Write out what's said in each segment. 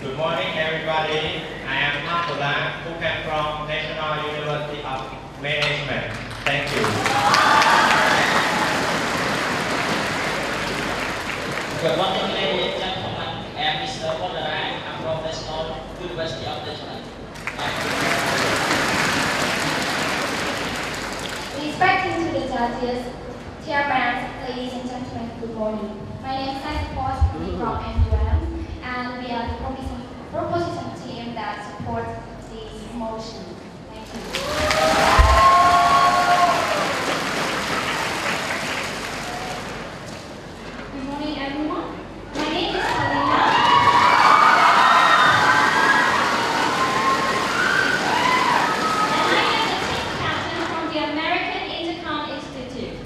Good morning, everybody. I am Mark who came from National University of Management. Thank you. Good morning, ladies and gentlemen. I am Mr. Wonderai. I'm from National University of Management. Respecting to the judges, chairman, ladies and gentlemen, good morning. My name is Paul from MUM, and we are the proposition team that supports this motion. Thank you. Good morning, everyone. My name is Helena. And I am the team captain from the American Intercon Institute.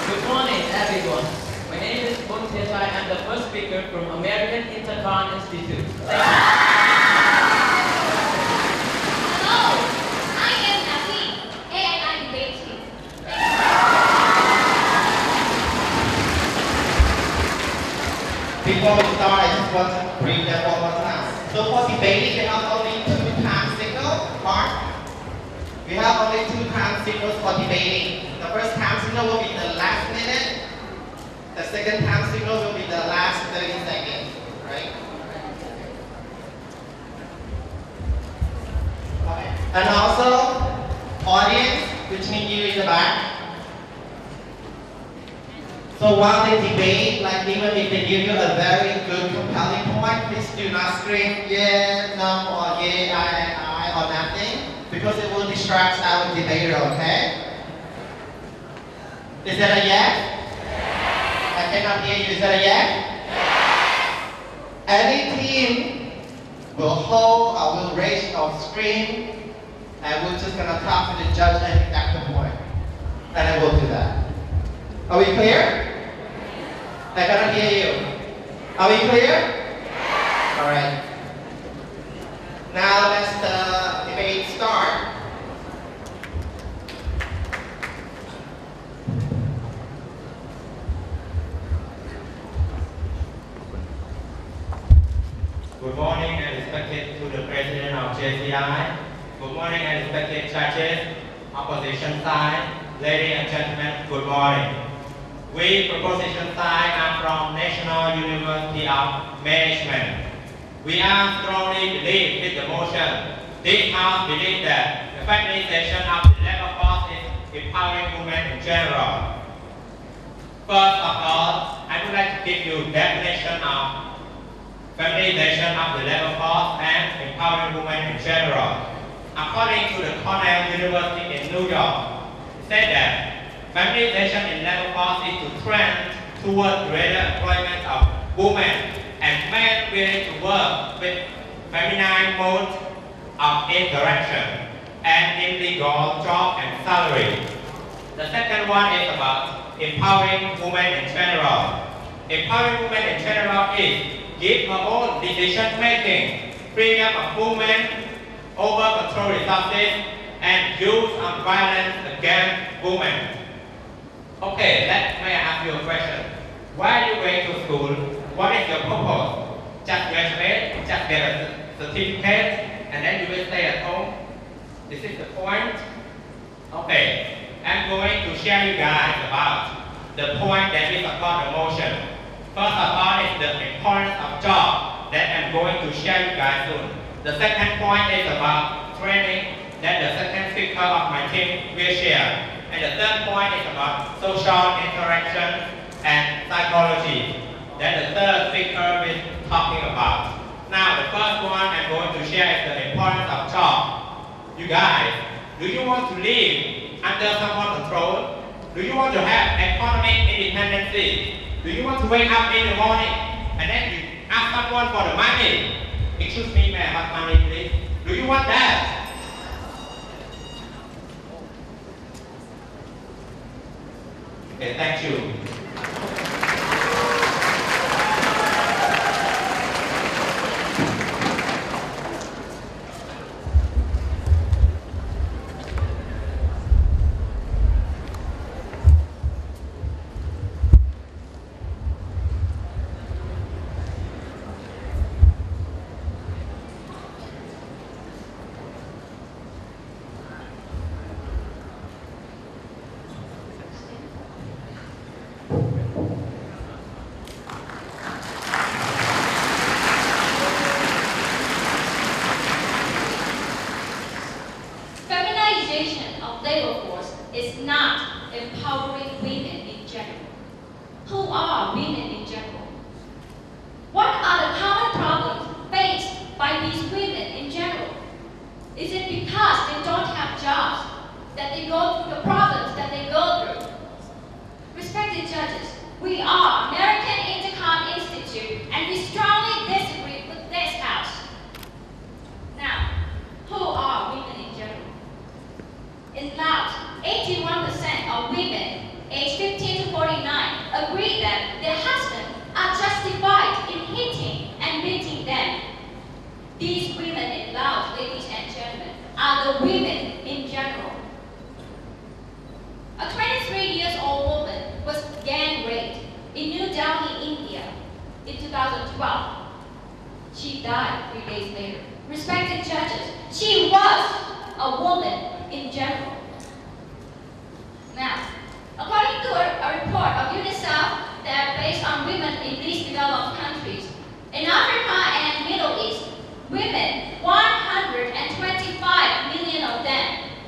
Good morning, everyone. My name is I am the first speaker from American Intercon Institute. Thank you. Hello, I am Abby, AII debate team. Before we start, I just want to bring that one more time. So for debating, we have only 2 time signals. Mark, we have only 2 time signals for debating. The first time signal will be the last minute. The second time signal will be the last 30 seconds, right? Okay. And also, audience, which means you in the back. So while they debate, like even if they give you a very good compelling point, please do not scream yeah, no, or yeah, I, or nothing, because it will distract our debater, okay? Is that a yes? I cannot hear you. Is that a yes? Any team will hold or will raise or scream, and we're just gonna talk to the judge and at the point. And I will do that. Are we clear? I cannot hear you. Are we clear? Alright. Now let's the debate start. Good morning and respected to the President of JCI. Good morning and respected judges, opposition side, ladies and gentlemen, good morning. We, proposition side, are from National University of Management. We are strongly believe with the motion. This House believes that the feminization of the labor force is empowering women in general. First of all, I would like to give you definition of feminization of the labor force and empowering women in general. According to the Cornell University in New York, it said that feminization in labor force is to trend towards greater employment of women and men willing to work with feminine modes of interaction and illegal job and salary. The second one is about empowering women in general. Empowering women in general is give her own decision making, freedom of movement, over control resources, and use of violence against women. Okay, may I ask you a question? Why are you going to school? What is your purpose? Just graduate, just get a certificate, and then you will stay at home? This is the point? Okay, I'm going to share you guys about the point that we support the motion. First of all is the importance of job that I'm going to share you guys soon. The second point is about training that the second speaker of my team will share. And the third point is about social interaction and psychology that the third speaker will be talking about. Now the first one I'm going to share is the importance of job. You guys, do you want to live under someone's control? Do you want to have economic independence? Do you want to wake up in the morning and then you ask someone for the money? Excuse me, may I have money, please? Do you want that? Okay, thank you.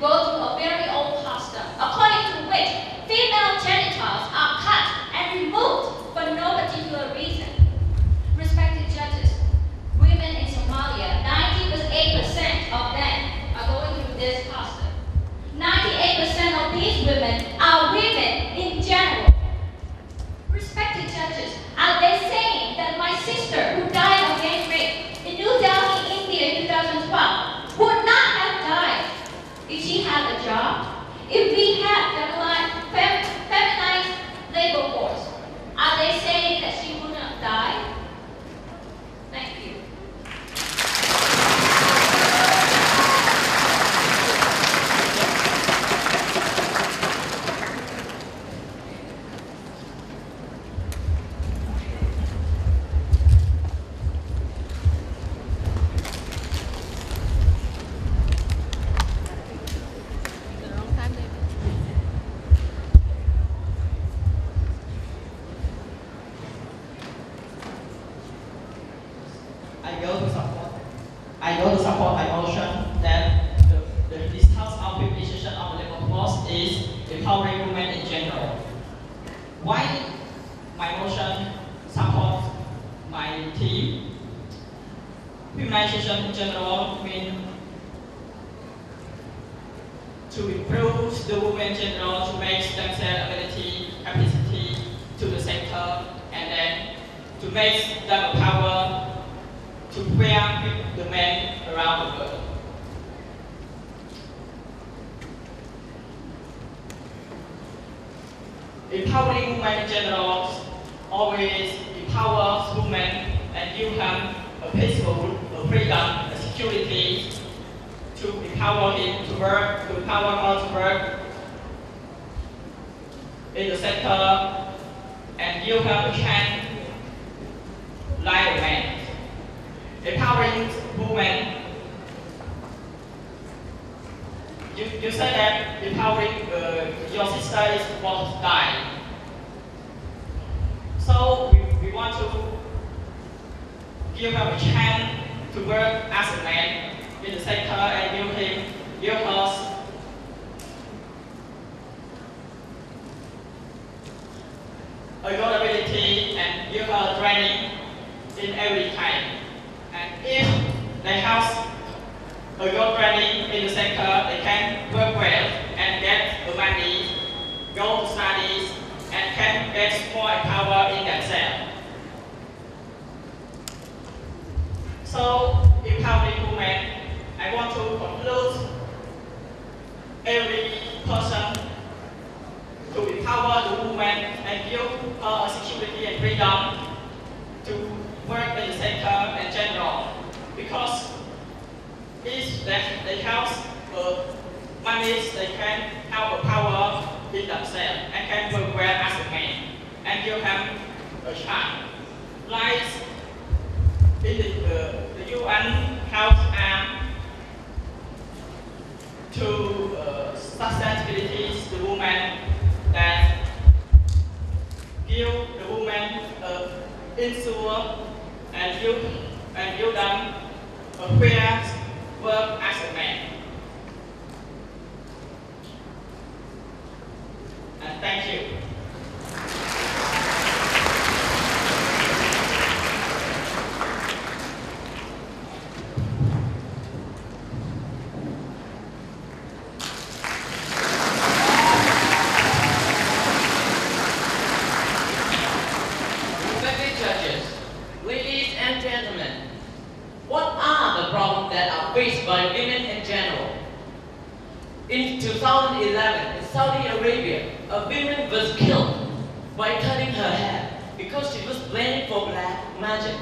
Go to a very old custom, according to which female genitals are cut and removed job? If we had feminized labor force, are they saying that she would not die? Thank you. I go to support my motion that this House Optimization of the labor force is empowering women in general. Why my motion supports my team? Feminization in general means to improve the women in general to make themselves ability, capacity to the sector, and then to make them a power to wear the men around the world. Empowering women in general always empowers women and give them a peaceful, a freedom, a security to empower him to work, to empower her to work in the sector and give her a chance like a man. Empowering women, you said that empowering your sister is what die. So we want to give her a chance to work as a man in the sector and give us a good ability and give her training in every time. And if they have a good training in the sector, they can work well and get the money, go to studies, and can get more power in themselves. So, empowering women, I want to conclude every person to empower the woman and give her a security and freedom to work in the sector in general, because if they have money, they can have a power in themselves and can work well as a man and give them a chance. Like in the UN Health Act to sustainability the woman that give the woman insure and give them a fair work as a man. And thank you. Respected judges, ladies and gentlemen, what are the problems that are faced by women in general? In 2011, in Saudi Arabia, a woman was killed by cutting her hair because she was blamed for black magic.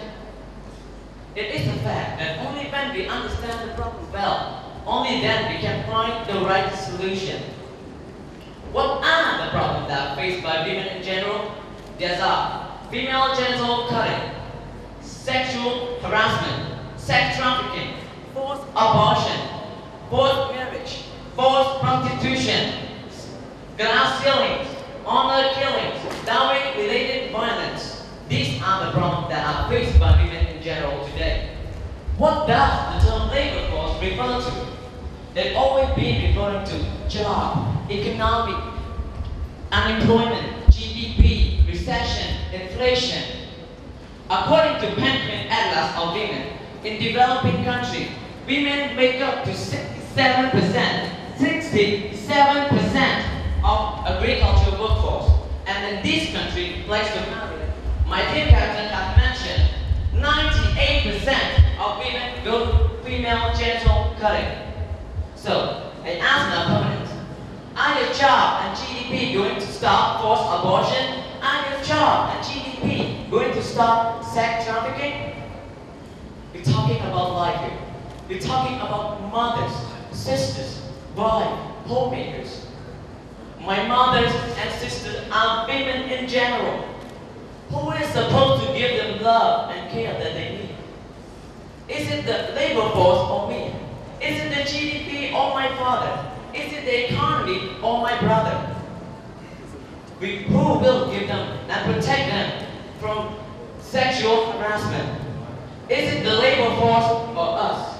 It is a fact that only when we understand the problem well, only then we can find the right solution. What are the problems that are faced by women in general? These are female genital cutting, sexual harassment, sex trafficking, forced abortion, forced marriage, forced prostitution, glass ceilings, honor killings, dowry-related violence. These are the problems that are faced by women in general today. What does the term labor force refer to? They've always been referring to job, economic, unemployment, GDP, recession, inflation. According to Penguin Atlas of Women, in developing countries, women make up to 67% of agricultural workforce. And in this country, like Somalia, my dear captain has mentioned 98% of women go female genital cutting. So, I ask my opponents, job and GDP going to stop forced abortion? Are your job and GDP going to stop sex trafficking? We're talking about life here. We're talking about mothers, sisters, wives, homemakers. My mothers and sisters are women in general. Who is supposed to give them love and care that they need? Is it the labor force or me? Is it the GDP or my father? Is it the economy or my brother? Who will give them and protect them from sexual harassment? Is it the labor force or us?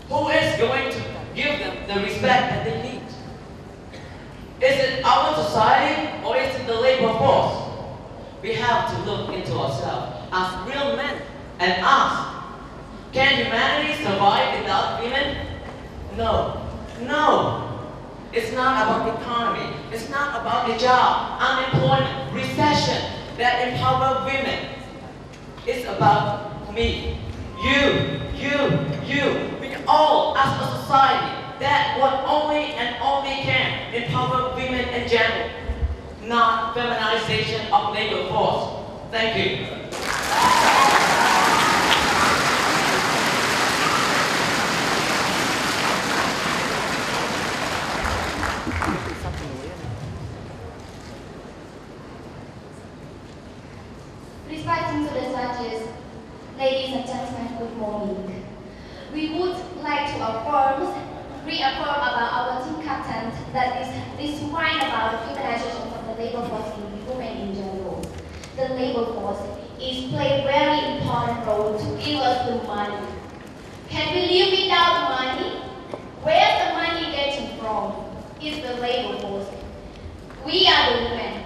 Who is going to give them the respect that they need? Is it our society or is it the labor force? We have to look into ourselves as real men and ask, can humanity survive without women? No. No. It's not about the economy. It's not about the job, unemployment, recession that empower women. It's about me, you. We all as a society that what only and only can empower women in general, not feminization of labor force. Thank you. Respecting to the judges, ladies and gentlemen, good morning. We would like to reaffirm about our team captain that this wine about the feminization of the labor force in women in general. The labor force is play very important role to give us the money. Can we live without money? Where the money getting from? Is the labor force. We are the women.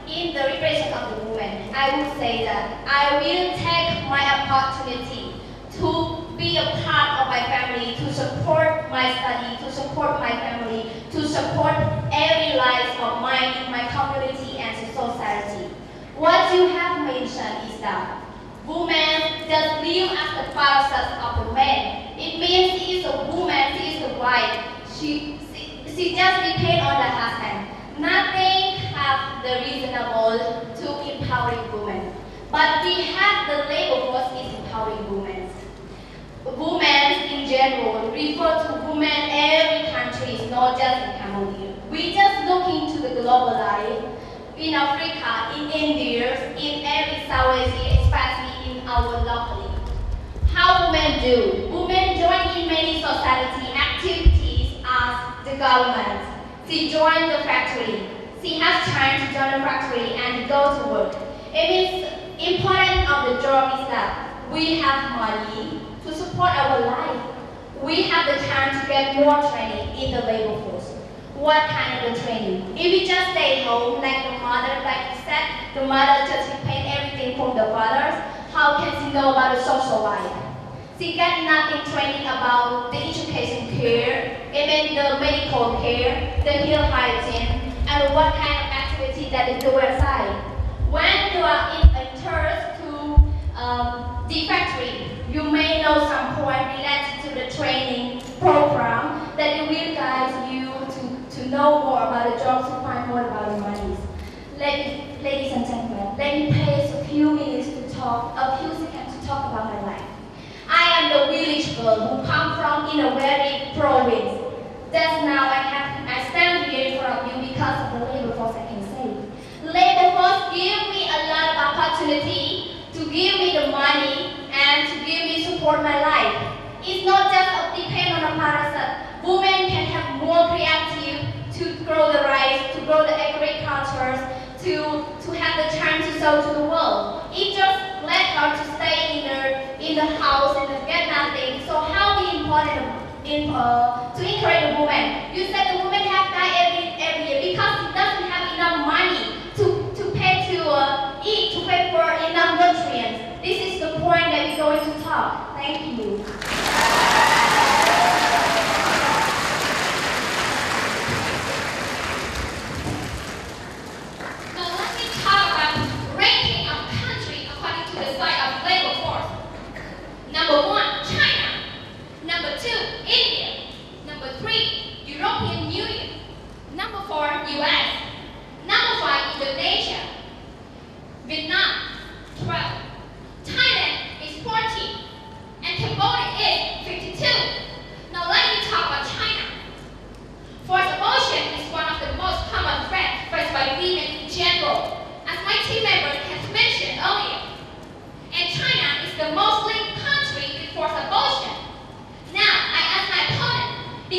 In the representation of the women, I would say that I will take my opportunity to be a part of my family, to support my study, to support my family, to support every life of mine in my community and society. What you have mentioned is that women just live as the parasites of the man. It means she is a woman, she is a wife. She just depends on the husband. Nothing have the reasonable to empowering women. But we have the labor force is empowering women. Women in general refer to women every country, not just in Cambodia. We just look into the global life in Africa, in India, in every South Asia, especially in our locally. How women do? Women join in many society activities as the government. She joined the factory. She has time to join the factory and go to work. It means important of the job is that we have money to support our life. We have the time to get more training in the labor force. What kind of the training? If we just stay home, like the mother, like you said, the mother just depend everything from the fathers, how can she know about the social life? She got nothing training about the education care, even the medical care, the health hygiene, and what kind of activity that they do outside. When you are in interest to the factory, you may know some point related to the training program that it will guide you to know more about the job, to find more about the money. Ladies and gentlemen, let me place a few minutes to talk, a few seconds to talk about my life. I am the village girl who comes from in a very province. Just now I stand here in front of you because of the labor force I can say. Labor force give me a lot of opportunity to give me the money and to give me support my life. It's not just depend on a parasite. Women can have more creative to grow the rice, to grow the agriculture, to have the time to sell to the world. It just let her to stay in the house and get nothing. So how we important to encourage the woman? You said the woman have died every year because she doesn't have enough money to pay to eat, to pay for enough nutrients. This is the point that we're going to talk. Thank you. Number 1, China. Number 2, India. Number 3, European Union.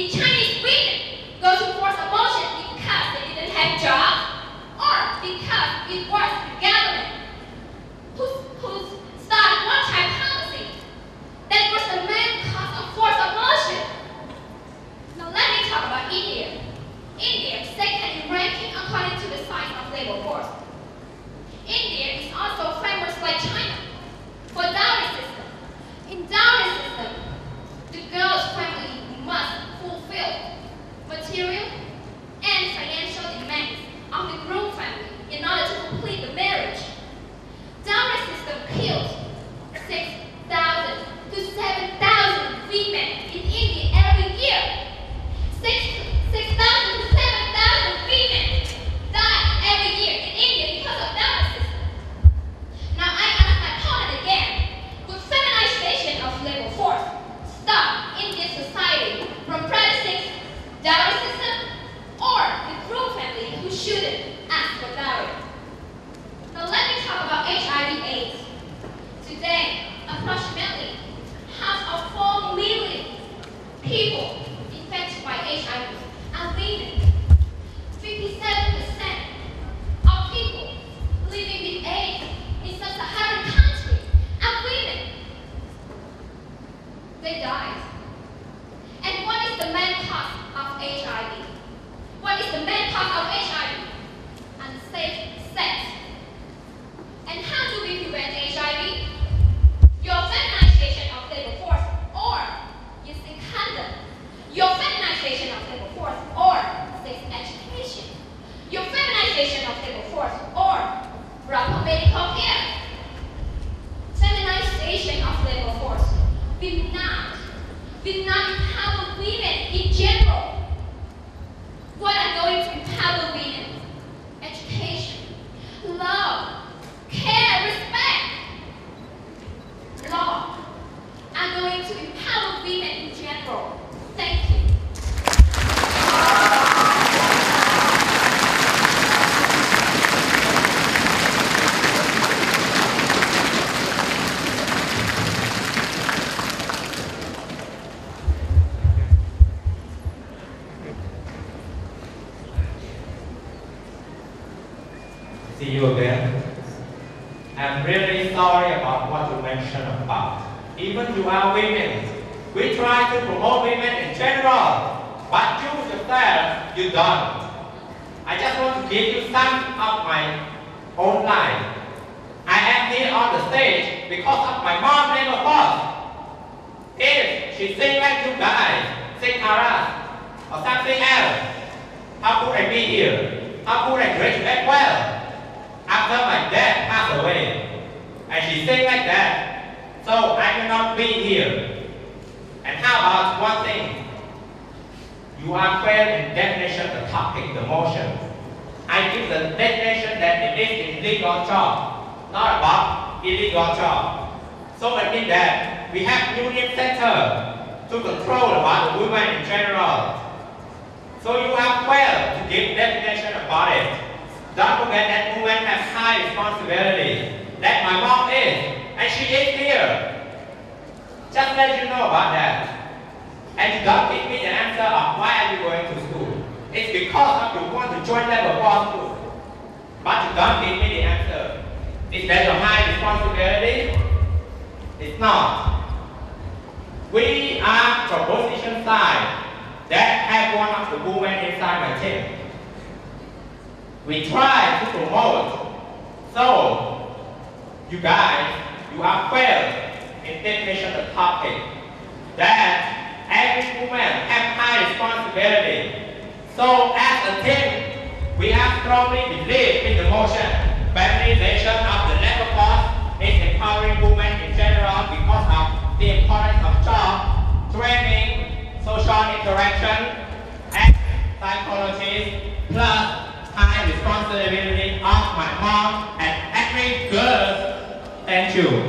did Chinese women go to forced abortion because they didn't have jobs, or because it was the government who started one-child policy that was the main cause of forced abortion? Now let me talk about India. India is second in ranking according to the size of labor force. India is also famous like China for dowry system. In dowry system, the girl's family must fulfill material and financial demands of the groom family in order to complete the marriage. Dowry system kills 6,000 to 7,000 women in India every year. 6,000 to 7,000 women die every year in India because of dowry system. Now I ask my opponent again, would feminization of labor force stop Indian society from practicing dowry system, or the groom family who shouldn't ask for dowry? Now let me talk about HIV/AIDS. Today, approximately half of 4 million people infected by HIV are women. 57% of people living with AIDS in sub-Saharan countries are women. They died. And what is the main cause of HIV? What is the main cause of HIV? Unsafe sex. And how do we prevent HIV? Your feminization of labor force, or using condom. Your feminization of labor force, or sex education. Your feminization of labor force, or proper medical care. Feminization of labor force will not empower women in general. What are going to empower women? Education, love, care, respect. Law are going to empower women in general. Thank you. See you again. I'm really sorry about what you mentioned about. Even you are women. We try to promote women in general, but you yourself, you don't. I just want to give you some of my own life. I am here on the stage because of my mom labor force. If she sing like you guys, sing Taras, or something else, how could I be here? How could I graduate well? After my dad passed away, and she sang like that, so I cannot be here. And how about one thing? You are fair in definition the topic, the motion. I give the definition that it is illegal job, not about illegal job. So it means that we have union center to control about the women in general. So you have failed to give definition about it. Don't forget that women have high responsibility. That my mom is, and she is here. Just let you know about that. And you don't give me the answer of why are you going to school. It's because of you want to join labor force school. But you don't give me the answer. Is that your high responsibility? It's not. We are proposition side that have one of the women inside my team. We try to promote. So, you guys, you have failed in definition of the topic. That every woman has high responsibility. So, as a team, we have strongly believed in the motion. Feminization of the labor force is empowering women in general because of the importance of job, training, social interaction, and psychology, plus high responsibility of my mom and every girl. Thank you.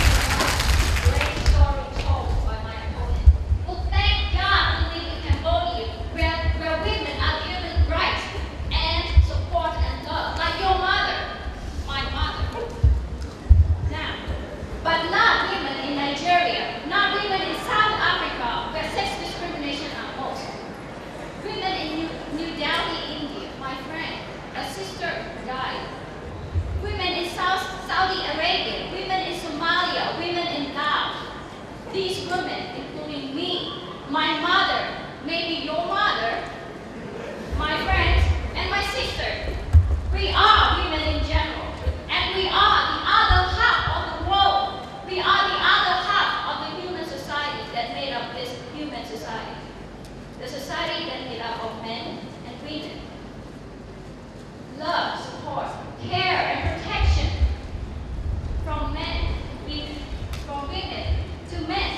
Great story told by my opponent. Well, thank God we live in Cambodia These women, including me, my mother, maybe your mother, my friends, and my sister, we are women in general, and we are the other half of the world. We are the other half of the human society that made up this human society. The society that made up of men and women. Love, support, care, and protection from men, women, from women to men.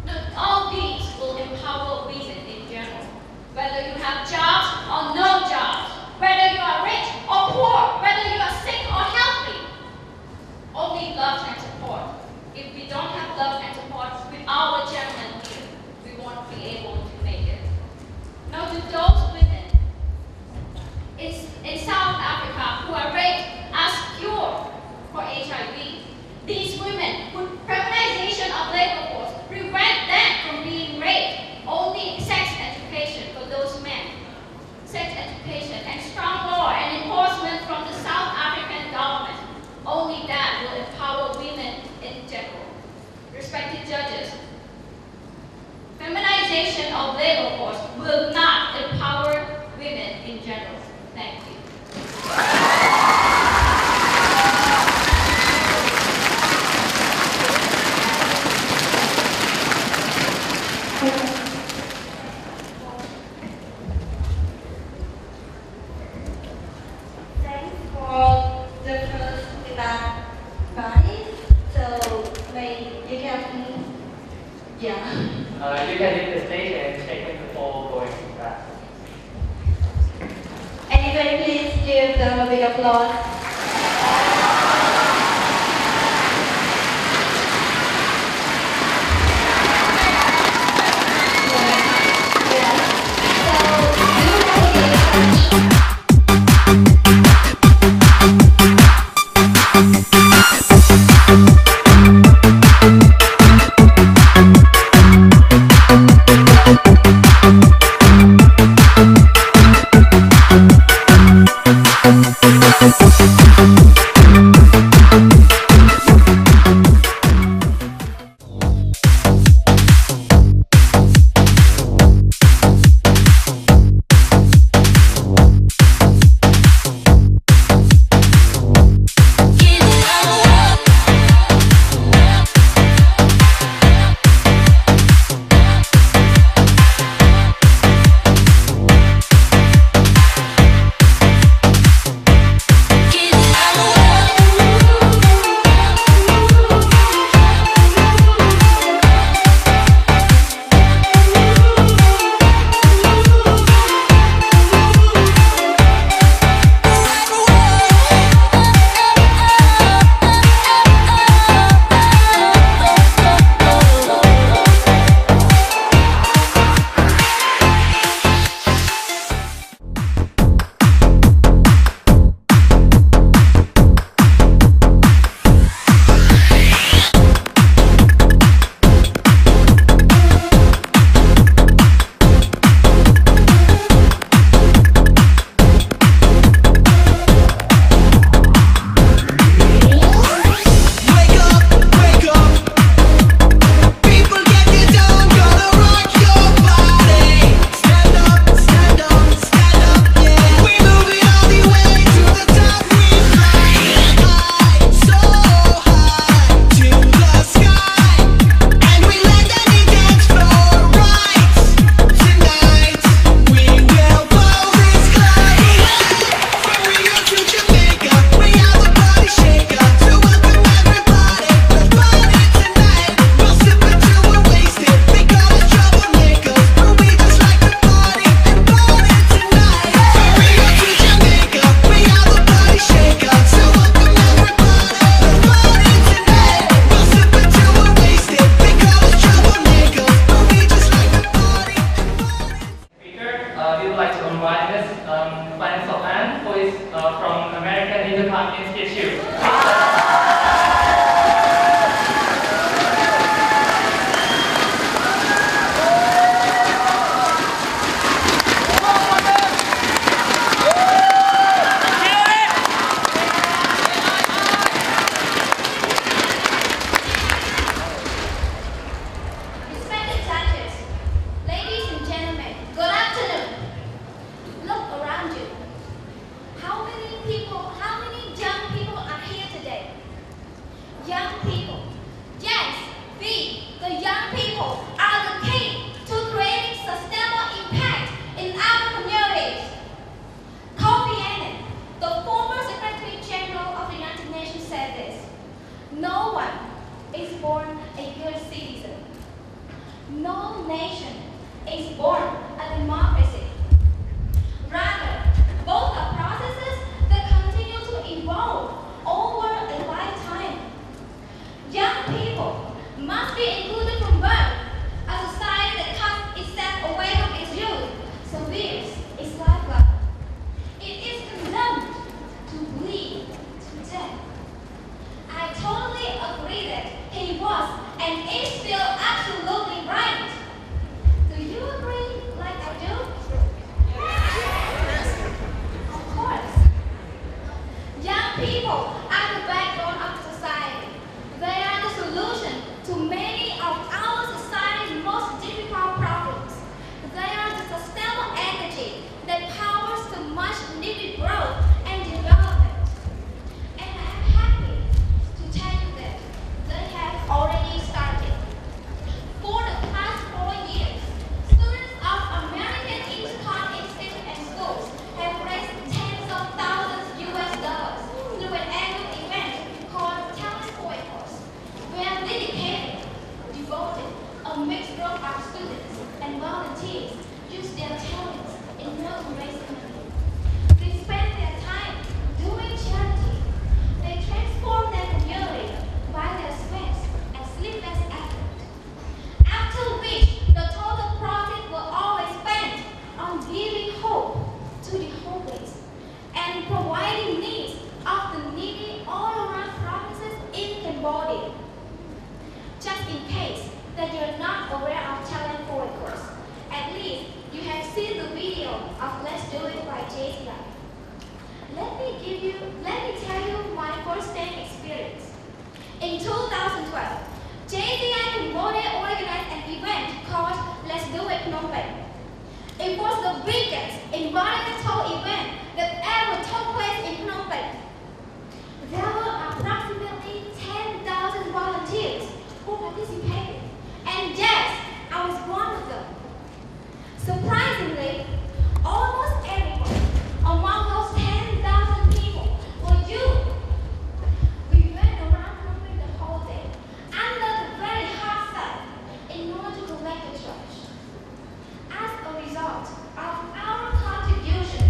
Now, all these will empower women in general. Whether you have jobs or no jobs, whether you are rich or poor, whether you are sick or healthy, only love and support. If we don't have love and support with our gentlemen here, we won't be able to make it. Now, to those women in South Africa who are raped as cure for HIV, these women would feminization of labor force prevent them from being raped. Only sex education for those men, sex education and strong law and enforcement from the South African government. Only that will empower women in general. Respected judges, feminization of labor force will not empower women in general. Thank you. Thanks for the first debate. So, you can, yeah. You can leave the stage and take control going back. Anybody please give them a big applause. We'll be right back. one is born a good citizen. No nation is born a democracy. Rather, both are processes that continue to evolve over a lifetime. Young people must be included from birth. A society that cuts itself away from its youth severes its lifeblood. It is condemned to bleed to death. I totally agree that he was and is still absolutely right. Do you agree like I do? Yes. Of course. Young people are the backbone of the society. They are the solution to many of our society's most difficult problems. They are the sustainable energy that powers the much needed growth and development. And I am happy to tell you that they have already started. For the past 4 years, students of American Intercon Institute and schools have raised tens of thousands US$ through an annual event called Talent Course, where dedicated, devoted, a mixed group of students and volunteers use their talents in order to raise money. They spend their time doing charity. They transform their community by their sweat and sleepless effort. After which, the total profit will always spent on giving hope to the hopeless and providing needs of the needy all around provinces in Cambodia. Just in case that you're not aware of Talent Forward course, at least you have seen the video of Let's Do It by JCI. Let me tell you my first-hand experience. In 2012, JCI Cambodia organized an event called Let's Do It Phnom Penh. It was the biggest environmental event that ever took place in Phnom Penh. There were approximately 10,000 volunteers who participated, and yes, I was one of them. Surprisingly, almost everyone among those 10,000 people were youth. We went around Phnom Penh the whole day, under the very hot sun, in order to collect the trash. As a result of our contribution,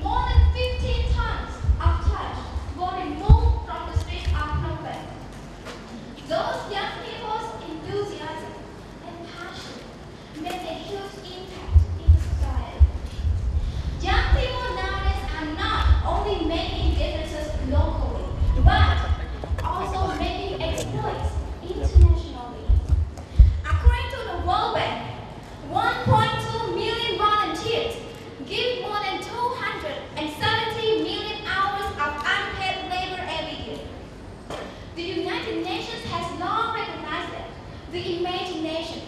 more than 15 tons of trash were removed from the streets of Phnom Penh. Those young people's enthusiasm and passion made a huge impact in society. Young people nowadays are not only making differences locally, but also making exploits internationally. According to the World Bank, 1.2 million volunteers give more than 270 million hours of unpaid labor every year. The United Nations has long recognized that the imagination,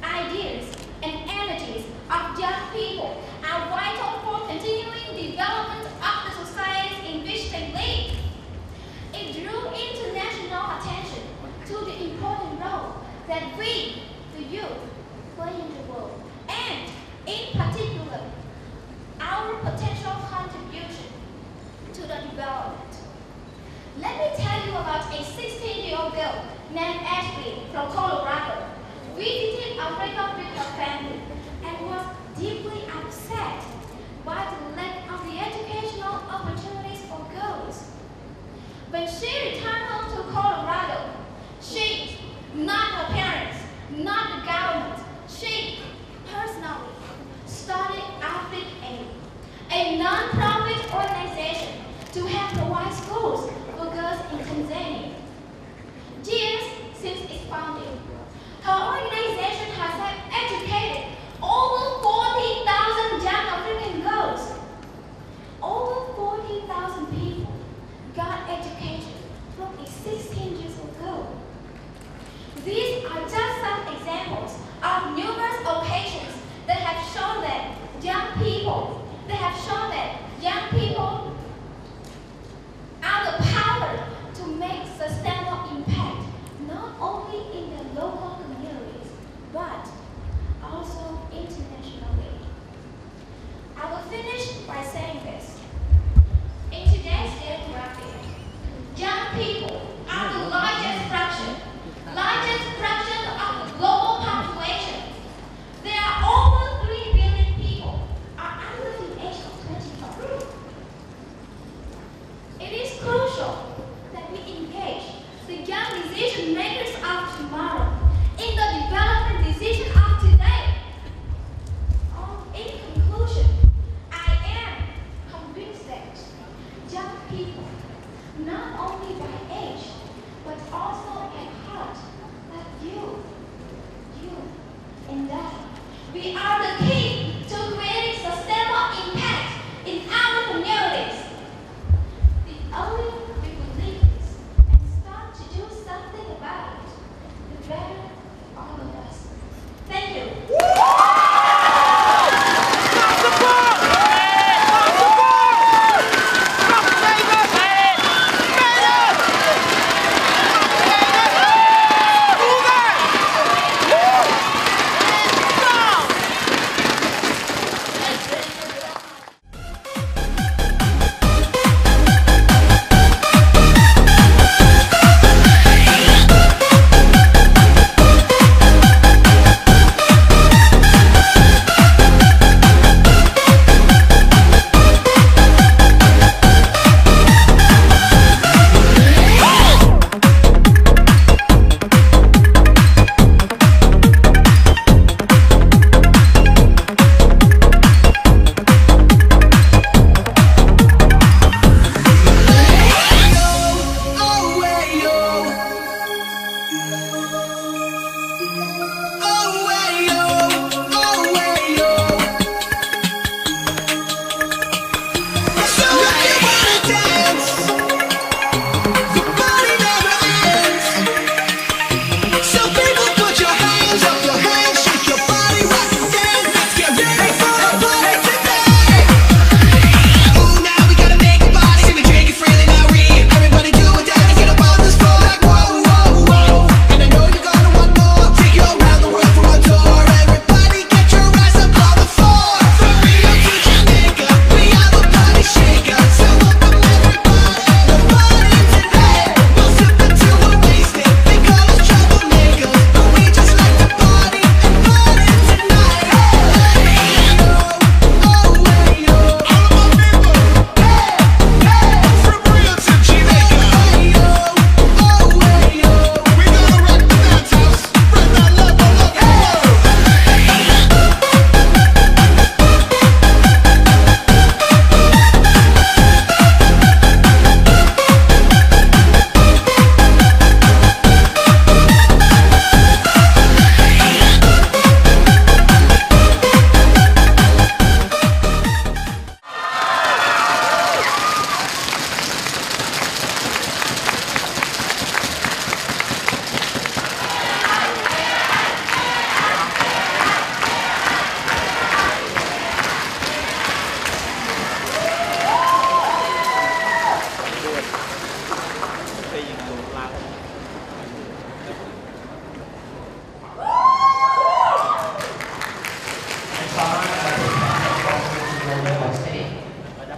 ideas, and energies of young people are vital for continuing development of the societies in which they live. It drew international attention to the important role that we, the youth, play in the world, and in particular, our potential contribution to the development. Let me tell you about a 16-year-old girl named Ashley from Colorado, visited Africa with her family and was deeply upset by the lack of the educational opportunities for girls. When she returned home to Colorado, she, not her parents, not the government, she personally started Afric Aid, a non-profit organization to help provide schools for girls in Tanzania. Years since its founding, her organization has educated over 40,000 young African girls. Over 40,000 people got education from a 16 years old decision makers of tomorrow, in the development decision of today. In conclusion, I am convinced that young people, not only by age, but also at heart, that you, and that we are the key to creating sustainable impact in our communities. The earlier we believe this and start to do something about it, the better for all of us. Thank you.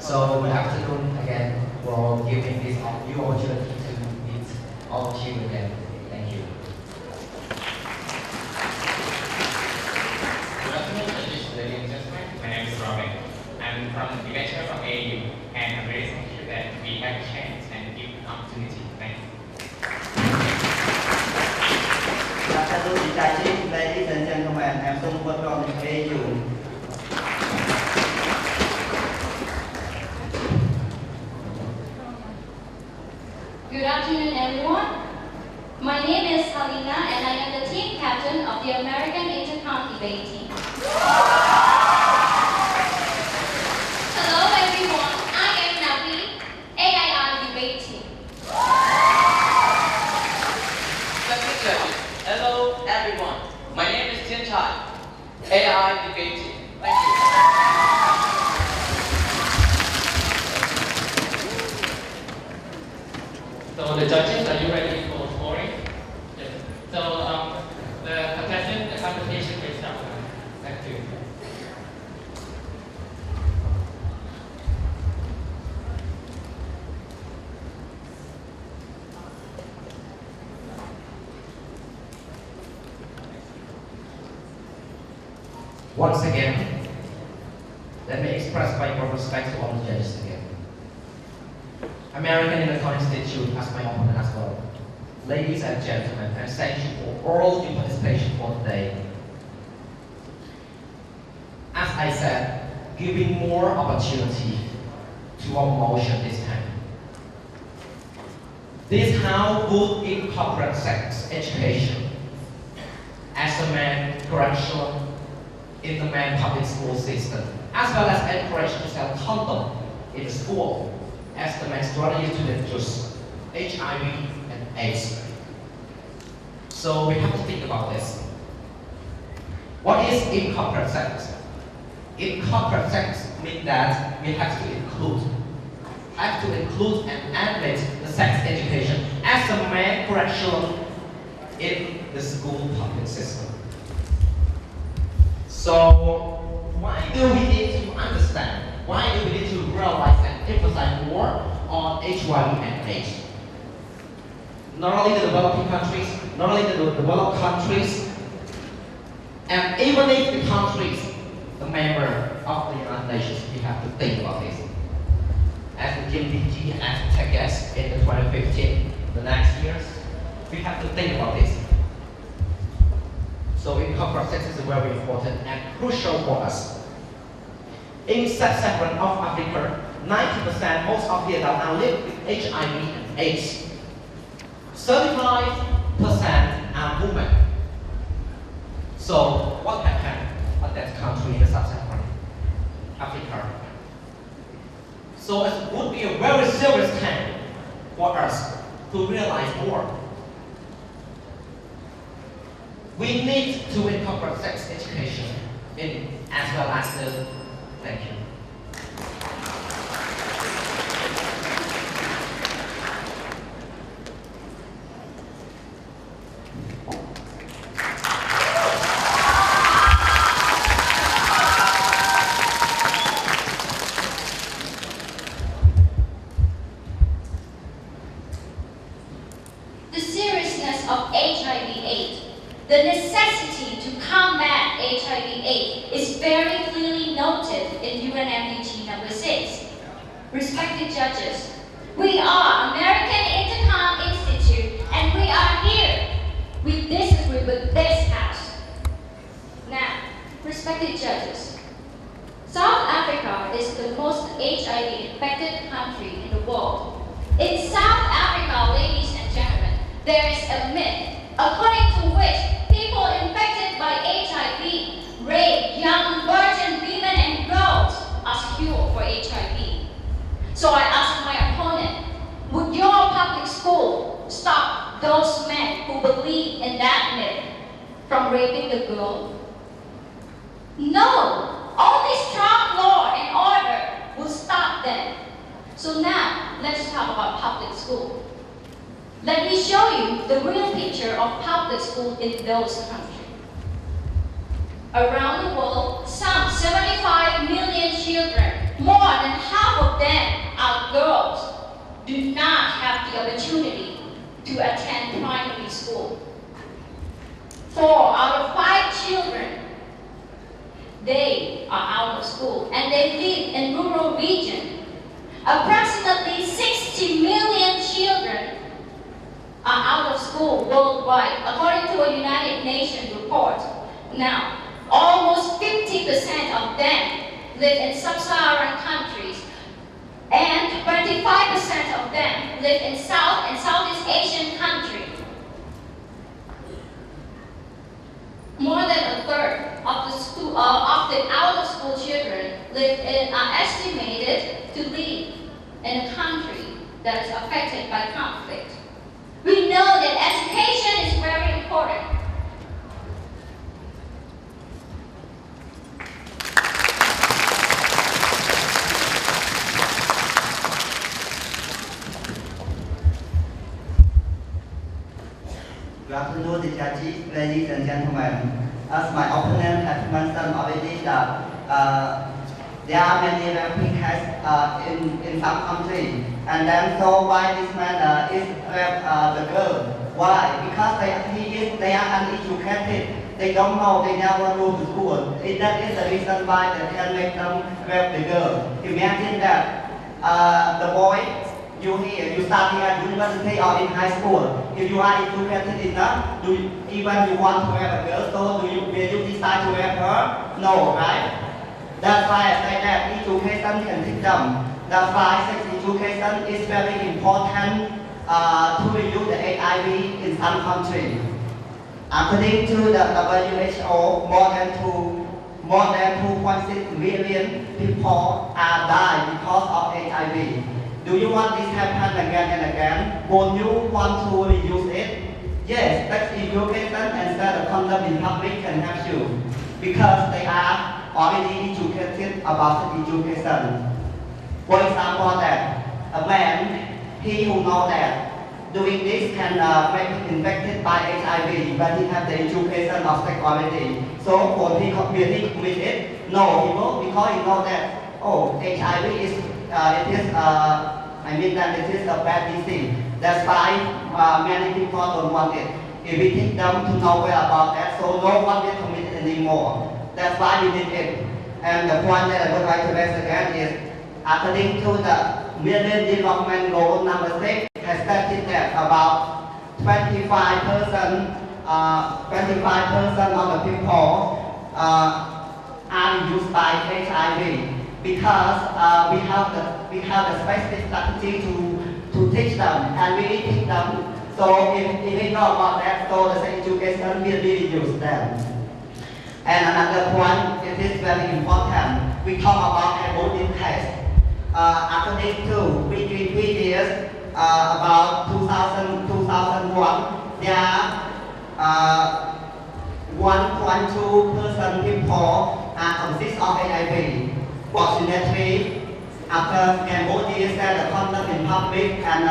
So good afternoon again for giving this new opportunity to meet all of you again. Thank you. Good afternoon, ladies and gentlemen. My name is Robin. I'm from the lecture from AU, and I'm very thankful that we have a chance and give an opportunity. Thank you. Good afternoon, ladies and gentlemen. I'm Sung from AU. Good afternoon, everyone. My name is Halina, and I am the team captain of the American Intercon debate team. Hello, everyone. I am Navi, AIR debate team. Hello, everyone. My name is Tian Chai, AI debate team. Thank you. So the judges, are you ready for scoring? Yes. So the contestant, the competition will start. Thank you. Once again, let me express my proper respect to all the judges again. American Intercon Institute as my opponent as well. ladies and gentlemen, and thank you for all your participation for today. As I said, giving more opportunity to our motion this time. This how would incorporate sex education as a man curriculum in the man public school system, as well as encourage to sell condom in the school as the main strategy to reduce HIV and AIDS. So we have to think about this. What is incorporate sex? Incorporate sex means that we have to include and admit the sex education as a main curriculum in the school public system. So why do we need to understand? Why do we need to realize and emphasize more on HIV and AIDS? Not only the developing countries, not only the developed countries, and even if the countries, the member of the United Nations, we have to think about this. As the GMBG and TechS in the 2015, the next years, we have to think about this. So incorporate sex is very important and crucial for us. In sub-Saharan of Africa, 90% most of the adults now live with HIV and AIDS. 35% are women. So what happened at that country in the sub-Saharan Africa? So it would be a very serious time for us to realize more. We need to incorporate sex education in as well as the. Thank you. The seriousness of HIV/AIDS, the necessity to combat HIV/AIDS is very clearly noted in UNMDG number 6. Respected judges, we are American Intercon Institute and we are here. We disagree with this house. Now, respected judges, South Africa is the most HIV infected country in the world. In South Africa, ladies and gentlemen, there is a myth according to which people infected by HIV, rape young virgin women and girls are cured for HIV. So I asked my opponent, would your public school stop those men who believe in that myth from raping the girl? No, only strong law and order will stop them. So now, let's talk about public school. Let me show you the real picture of public school in those countries. Around the world, some 75 million children, more than half of them are girls, do not have the opportunity to attend primary school. 4 out of 5 children, they are out of school and they live in rural regions. Approximately 60 million children are out of school worldwide, according to a United Nations report. Now, almost 50% of them live in sub-Saharan countries, and 25% of them live in South and Southeast Asian countries. More than a third of the out-of-school children are estimated to live in a country that is affected by conflict. We know that education is very important. Good afternoon, the judges, ladies and gentlemen. As my opponent has mentioned already that there are many raping cases in some countries. And then so why this man is rape the girl? Why? Because they are uneducated. They don't know, they never go to school. That is the reason why they can make them rape the girl. Imagine that the boy you here, you study at university or in high school. If you are educated enough, even you want to have a girl, so will you decide to have her? No, right? That's why I say that education can teach them. That's why sex education is very important to reduce the HIV in some countries. According to the WHO, more than 2.6 million people are dying because of HIV. Do you want this to happen again and again? Would you want to reduce it? Yes, sex education and sell the condom in public can help you because they are already educated about sex education. For example, that a man, he who knows that doing this can make him infected by HIV, but he has the education of sex already. So when he commit it, no, he won't, because he knows that, oh, HIV is, it is a bad disease. That's why many people don't want it. If we teach them to know well about that, so no one will commit it anymore. That's why we need it. And the point that I would like to raise again is, according to the Millennium Development Goal number 6, has stated that about 25% of the people are used by HIV because we have the specific strategy to teach them and we teach them. So if they know about that, so the sex education will be used then. And another point, it is very important. We talk about Cambodian case. According to Wikipedia, about 2001, there are 1.2% people consist of HIV. Fortunately, after Cambodia said the condom in public and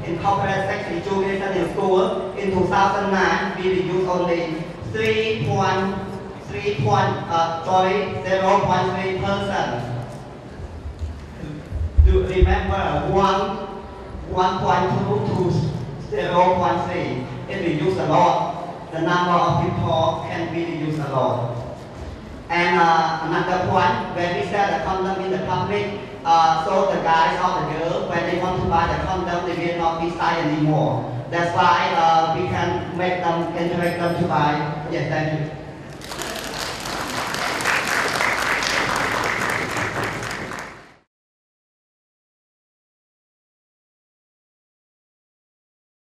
incorporate sex education in school, in 2009 we reduced only 0.3%. Do remember 1.2 to 0.3? It reduced a lot. The number of people can be reduced a lot. And another point, when we sell the condom in the public, so the guys or the girls, when they want to buy the condom, they will not be shy anymore. That's why we can make them, encourage them to buy. Yes, thank you.